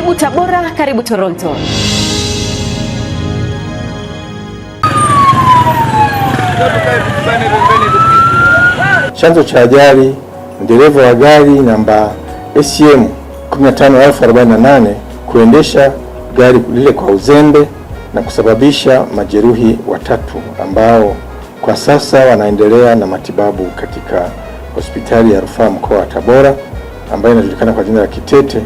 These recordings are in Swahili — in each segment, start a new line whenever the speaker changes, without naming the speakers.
Karibu Tabora, karibu Toronto.
Chanzo cha ajali, dereva wa gari namba SM 15048 kuendesha gari lile kwa uzembe na kusababisha majeruhi watatu ambao kwa sasa wanaendelea na matibabu katika hospitali ya rufaa mkoa wa Tabora ambayo inajulikana kwa jina la Kitete,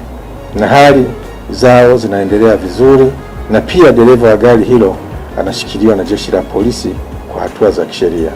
na hali zao zinaendelea vizuri, na pia dereva wa gari hilo anashikiliwa na jeshi la polisi kwa hatua za kisheria.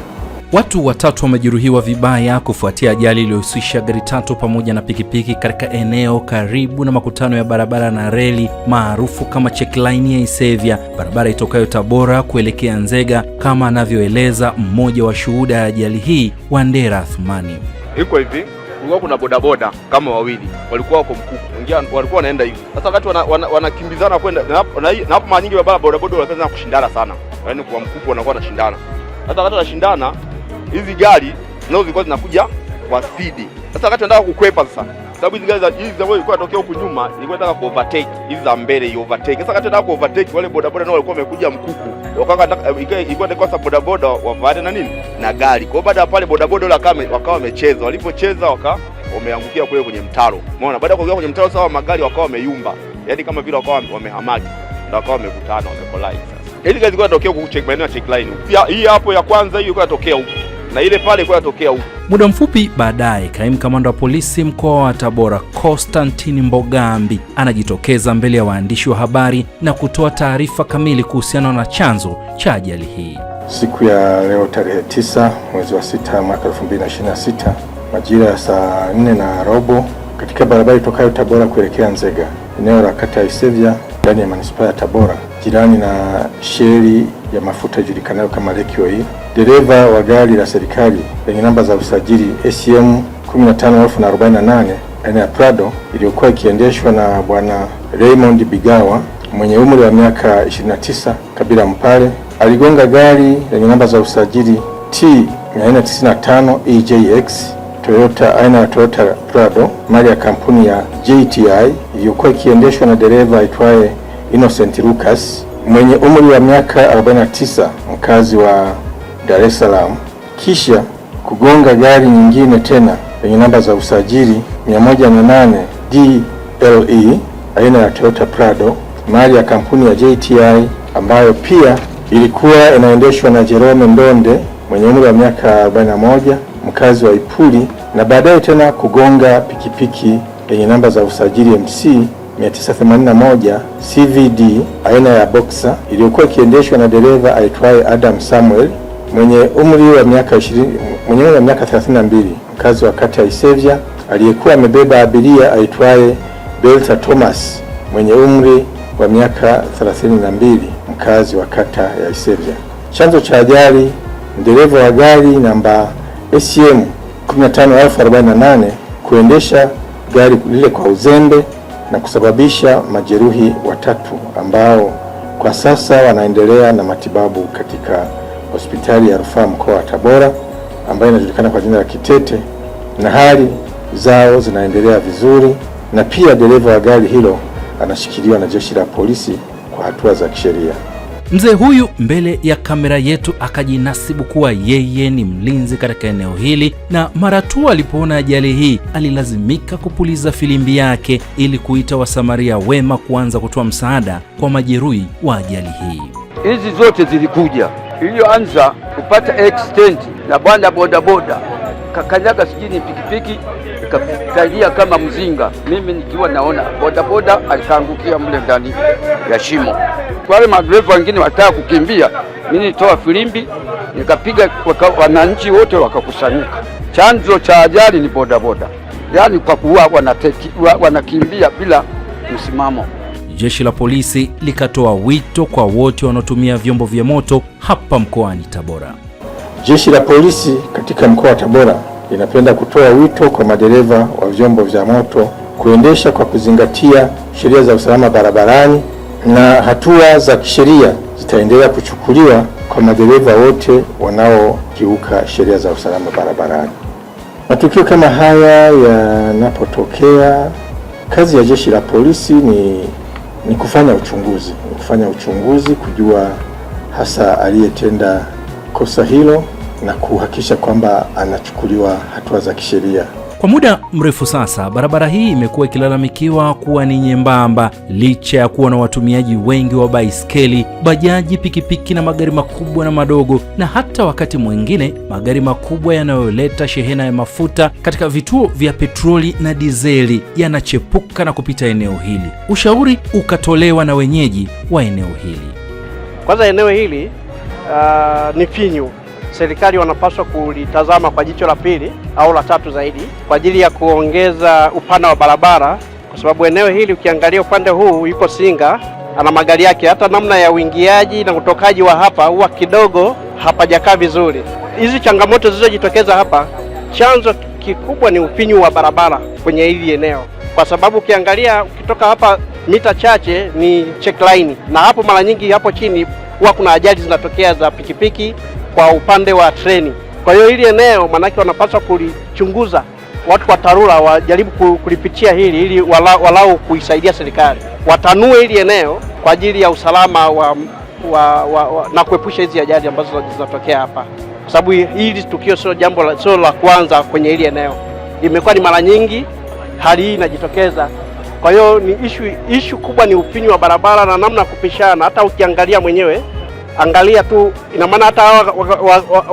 Watu watatu wamejeruhiwa vibaya kufuatia ajali iliyohusisha gari tatu pamoja na pikipiki katika eneo karibu na makutano ya barabara na reli maarufu kama checkline ya Isevya, barabara itokayo Tabora kuelekea Nzega, kama anavyoeleza mmoja wa shuhuda ya ajali hii, Wandera Athumani.
Iko hivi, kulikuwa kuna bodaboda kama wawili walikuwa wako Mkuku, wengine walikuwa wanaenda hivi. Sasa wakati wanakimbizana kwenda na hapo, mara nyingi baba bodaboda wanapenda kushindana sana, yaani kwa Mkuku wanakuwa wanashindana. Sasa wakati wanashindana, hizi gari nazo zilikuwa zinakuja kwa speed. Sasa wakati wanataka kukwepa, sasa sababu hizi gari hizi zilikuwa zinatokea huku nyuma, ilikuwa inataka ku overtake hizi za mbele, hiyo overtake. Sasa wakati wanataka ku overtake, wale bodaboda nao walikuwa wamekuja Mkuku, ilikuwa kwa bodaboda wavaane na nini na gari. Kwa baada ya pale bodaboda wale wakawa wamecheza, walipocheza wameangukia kule kwenye mtaro. Umeona, baada ya kuangukia kwenye mtaro sawa, magari wakawa wameyumba, yaani kama vile wakawa wamehamaki, ndio wakawa wamekutana, wamekolai. Sasa hili gari ilikuwa inatokea huku check maeneo ya checkline. Hii hapo ya kwanza hiyo ilikuwa inatokea huku, na ile pale ilikuwa inatokea huku.
Muda mfupi baadaye, kaimu kamanda wa polisi mkoa wa Tabora Constantine Mbogambi anajitokeza mbele ya waandishi wa habari na kutoa taarifa kamili kuhusiana na chanzo cha ajali hii.
Siku ya leo tarehe 9 mwezi wa 6 mwaka 2026 majira ya saa 4:15 katika barabara itokayo Tabora kuelekea Nzega, eneo la kata ya Isevya ndani ya manispaa ya Tabora, jirani na sheli ya mafuta ijulikanayo kama Lake Oil, dereva wa gari la serikali lenye namba za usajili SM 15048 aina ya Prado iliyokuwa ikiendeshwa na bwana Raymond Bigawa mwenye umri wa miaka 29, kabila Mpale, aligonga gari lenye namba za usajili T495 EJX Toyota aina ya Toyota Prado mali ya kampuni ya JTI iliyokuwa ikiendeshwa na dereva aitwaye Innocent Lucas mwenye umri wa miaka 49, mkazi wa Dar es Salaam, kisha kugonga gari nyingine tena yenye namba za usajili 108 DLE aina ya Toyota Prado mali ya kampuni ya JTI ambayo pia ilikuwa inaendeshwa na Jerome Ndonde mwenye umri wa miaka 41, mkazi wa Ipuli, na baadaye tena kugonga pikipiki yenye namba za usajili MC 981 CVD aina ya Boxer iliyokuwa ikiendeshwa na dereva aitwaye Adam Samuel mwenye umri wa miaka 32, mkazi wa kata ya Isevya, aliyekuwa amebeba abiria aitwaye Belta Thomas mwenye umri wa miaka 32, mkazi wa kata ya Isevya. Chanzo cha ajali, dereva wa gari namba SM 15048 kuendesha gari lile kwa uzembe na kusababisha majeruhi watatu ambao kwa sasa wanaendelea na matibabu katika hospitali ya rufaa mkoa wa Tabora ambayo inajulikana kwa jina la Kitete, na hali zao zinaendelea vizuri, na pia dereva wa gari hilo anashikiliwa na jeshi la polisi kwa hatua za kisheria.
Mzee huyu mbele ya kamera yetu akajinasibu kuwa yeye ni mlinzi katika eneo hili, na mara tu alipoona ajali hii alilazimika kupuliza filimbi yake ili kuita wasamaria wema kuanza kutoa msaada kwa majeruhi wa ajali hii.
Hizi zote zilikuja iliyoanza kupata accident na bwana bodaboda kakanyaga sijini pikipiki ikakalia kama mzinga, mimi nikiwa naona bodaboda alikaangukia mle ndani ya shimo. Wale madereva wengine wataka kukimbia, mimi nitoa filimbi nikapiga, wananchi wote wakakusanyika. Chanzo cha ajali ni bodaboda, yaani kwa kuwa wanakimbia bila msimamo.
Jeshi la polisi likatoa wito kwa wote wanaotumia vyombo vya moto hapa mkoani Tabora.
Jeshi la polisi katika mkoa wa Tabora linapenda kutoa wito kwa madereva wa vyombo vya moto kuendesha kwa kuzingatia sheria za usalama barabarani, na hatua za kisheria zitaendelea kuchukuliwa kwa madereva wote wanaokiuka sheria za usalama barabarani. Matukio kama haya yanapotokea Kazi ya jeshi la polisi ni kufanya uchunguzi, kujua hasa aliyetenda kosa hilo na kuhakikisha kwamba anachukuliwa hatua za kisheria.
Kwa muda mrefu sasa, barabara hii imekuwa ikilalamikiwa kuwa ni nyembamba licha ya kuwa na watumiaji wengi wa baiskeli, bajaji, pikipiki na magari makubwa na madogo, na hata wakati mwingine magari makubwa yanayoleta shehena ya mafuta katika vituo vya petroli na dizeli yanachepuka na kupita eneo hili. Ushauri ukatolewa na wenyeji wa eneo hili.
Kwanza eneo hili ni finyu. Serikali wanapaswa kulitazama kwa jicho la pili au la tatu zaidi kwa ajili ya kuongeza upana wa barabara, kwa sababu eneo hili ukiangalia upande huu yuko Singa ana magari yake, hata namna ya uingiaji na utokaji wa hapa huwa kidogo hapajakaa vizuri. Hizi changamoto zilizojitokeza hapa, chanzo kikubwa ni ufinyu wa barabara kwenye hili eneo, kwa sababu ukiangalia ukitoka hapa mita chache ni check line, na hapo mara nyingi hapo chini huwa kuna ajali zinatokea za pikipiki kwa upande wa treni. Kwa hiyo hili eneo manake wanapaswa kulichunguza, watu wa TARURA wajaribu kulipitia hili ili walau kuisaidia serikali watanue hili eneo kwa ajili ya usalama na kuepusha hizi ajali ambazo zinatokea hapa, kwa sababu hili tukio sio la kwanza kwenye hili eneo, imekuwa ni mara nyingi hali hii inajitokeza. Kwa hiyo ni issue kubwa ni ufinyu wa barabara na namna kupishana. Hata ukiangalia mwenyewe, angalia tu, ina maana hata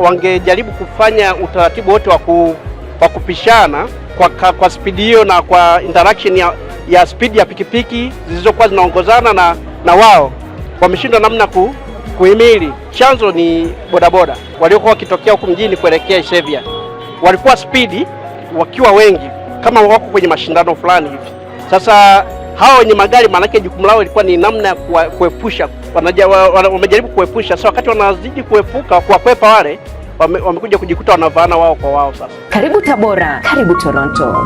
wangejaribu kufanya utaratibu wote wa kupishana kwa spidi hiyo na kwa interaction ya speed ya pikipiki zilizokuwa zinaongozana na wao wameshindwa namna kuhimili. Chanzo ni bodaboda waliokuwa wakitokea huku mjini kuelekea Isevya, walikuwa spidi wakiwa wengi kama wako kwenye mashindano fulani hivi. Sasa hao wenye magari manake jukumu lao ilikuwa ni namna ya kuepusha, wamejaribu kuepusha. Sasa wakati wanazidi kuwakwepa wale, wamekuja kujikuta wanavaana wao kwa wao. Sasa
karibu Tabora, karibu Toronto.